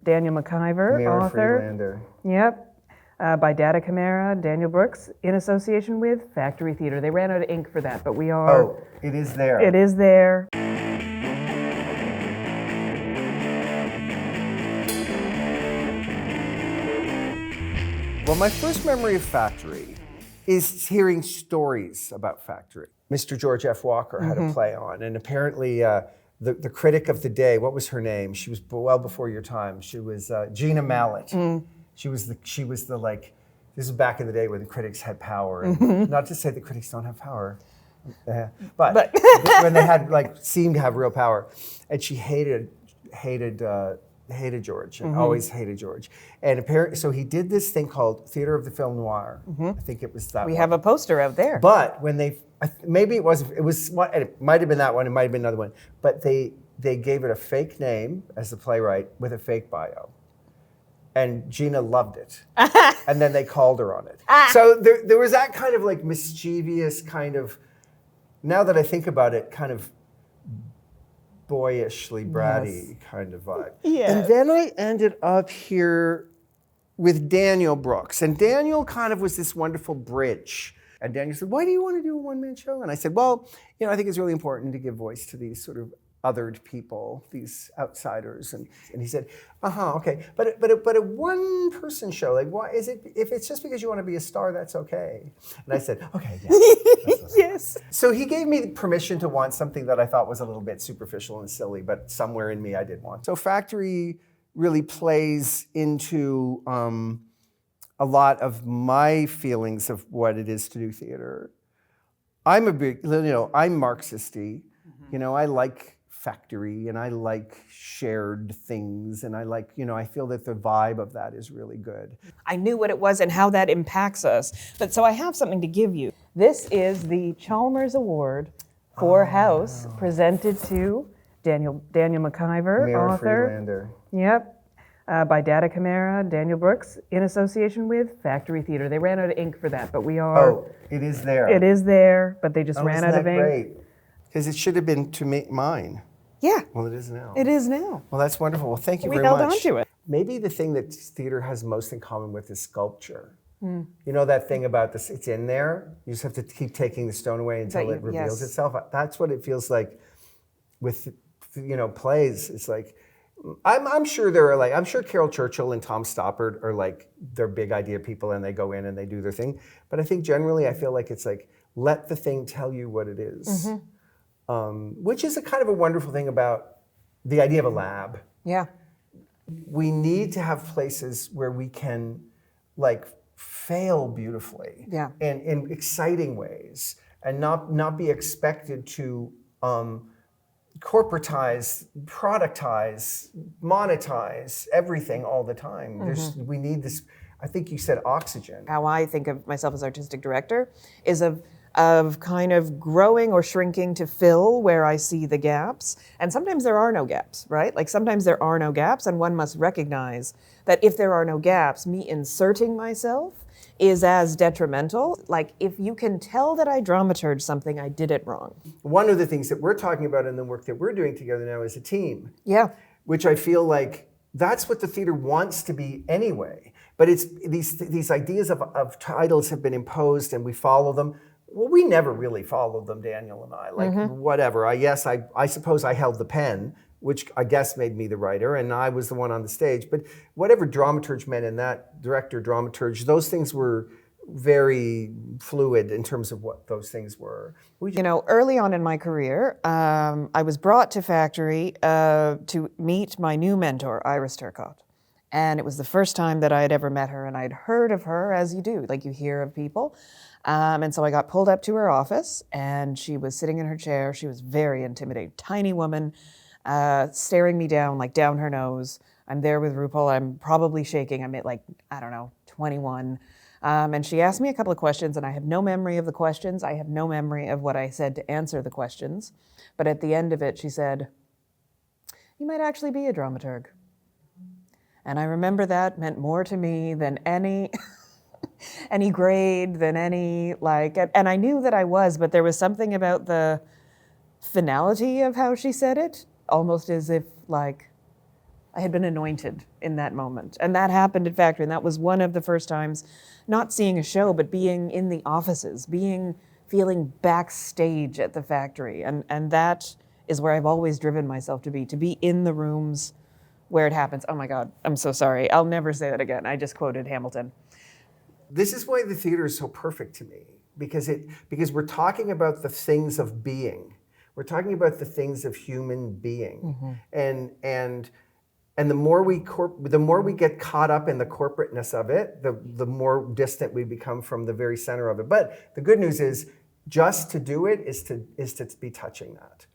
Daniel MacIvor, author. Freelander. Yep. By Data Camara, Daniel Brooks, in association with Factory Theatre. They ran out of ink for that, but we are. Oh, it is there. It is there. Well, my first memory of Factory is hearing stories about Factory. Mr. George F. Walker had a play on, and apparently the critic of the day, what was her name? She was well before your time. She was Gina Mallet. She was the like, this is back in the day when the critics had power. And not to say the critics don't have power, but when they had seemed to have real power. And she hated George, and always hated George. And apparently, so he did this thing called Theater of the Film Noir. I think it was that We one. have a poster out there. But when maybe it was it might have been that one, it might have been another one. But they gave it a fake name as the playwright with a fake bio. And Gina loved it. And then they called her on it. So there was that kind of like mischievous kind of, now that I think about it, kind of boyishly bratty kind of vibe. Yes. And then I ended up here with Daniel Brooks. And Daniel kind of was this wonderful bridge. And Daniel said, "Why do you want to do a one-man show?" And I said, "Well, I think it's really important to give voice to these sort of othered people, these outsiders." And he said, okay. But a one-person show, like, why is it, if it's just because you want to be a star, that's okay. And I said, okay, yeah. Yes. So he gave me permission to want something that I thought was a little bit superficial and silly, but somewhere in me I did want. So Factory really plays into a lot of my feelings of what it is to do theater. I'm I'm Marxist-y. I like factory, and I like shared things, and I like, I feel that the vibe of that is really good. I knew what it was and how that impacts us. But so I have something to give you. This is the Chalmers Award for House, presented to Daniel MacIvor, author. Freelander. Yep. By Data Camara, Daniel Brooks, in association with Factory Theatre. They ran out of ink for that, but we are. Oh, it is there. It is there, but they just ran Isn't out that of ink. great? Because it should have been to mine. Yeah. Well, it is now. It is now. Well, that's wonderful. Well, thank you We very held much. on to it. Maybe the thing that theater has most in common with is sculpture. You know that thing about this, it's in there, you just have to keep taking the stone away until it reveals yes. itself. That's what it feels like with, plays. It's like, I'm sure there are I'm sure Carol Churchill and Tom Stoppard are they're big idea people, and they go in and they do their thing. But I think generally I feel like it's let the thing tell you what it is. Which is a kind of a wonderful thing about the idea of a lab. Yeah. We need to have places where we can fail beautifully, and in exciting ways, and not be expected to corporatize, productize, monetize everything all the time. We need this, I think you said oxygen. How I think of myself as artistic director is of kind of growing or shrinking to fill where I see the gaps. And sometimes there are no gaps, right? Sometimes there are no gaps, and one must recognize that if there are no gaps, me inserting myself is as detrimental. If you can tell that I dramaturged something, I did it wrong. One of the things that we're talking about in the work that we're doing together now is a team. Yeah. Which I feel like that's what the theater wants to be anyway. But it's these ideas of titles have been imposed, and we follow them. Well, we never really followed them, Daniel and I. Whatever. I suppose I held the pen, which I guess made me the writer, and I was the one on the stage. But whatever dramaturge meant in that, director, dramaturge, those things were very fluid in terms of what those things were. Early on in my career, I was brought to Factory to meet my new mentor, Iris Turcotte. And it was the first time that I had ever met her, and I had heard of her, as you do, you hear of people. And so I got pulled up to her office, and she was sitting in her chair. She was very intimidating, tiny woman, staring me down, down her nose. I'm there with RuPaul. I'm probably shaking. I'm at 21. And she asked me a couple of questions, and I have no memory of the questions. I have no memory of what I said to answer the questions. But at the end of it, she said, "You might actually be a dramaturg." And I remember that meant more to me than any grade, than any, and I knew that I was, but there was something about the finality of how she said it, almost as if, I had been anointed in that moment. And that happened at Factory. And that was one of the first times, not seeing a show, but being in the offices, feeling backstage at the Factory. And that is where I've always driven myself to be in the rooms where it happens. Oh my God, I'm so sorry. I'll never say that again. I just quoted Hamilton. This is why the theater is so perfect to me, because we're talking about the things of being. We're talking about the things of human being. And the more we get caught up in the corporateness of it, the more distant we become from the very center of it. But the good news is, just to do it is to be touching that.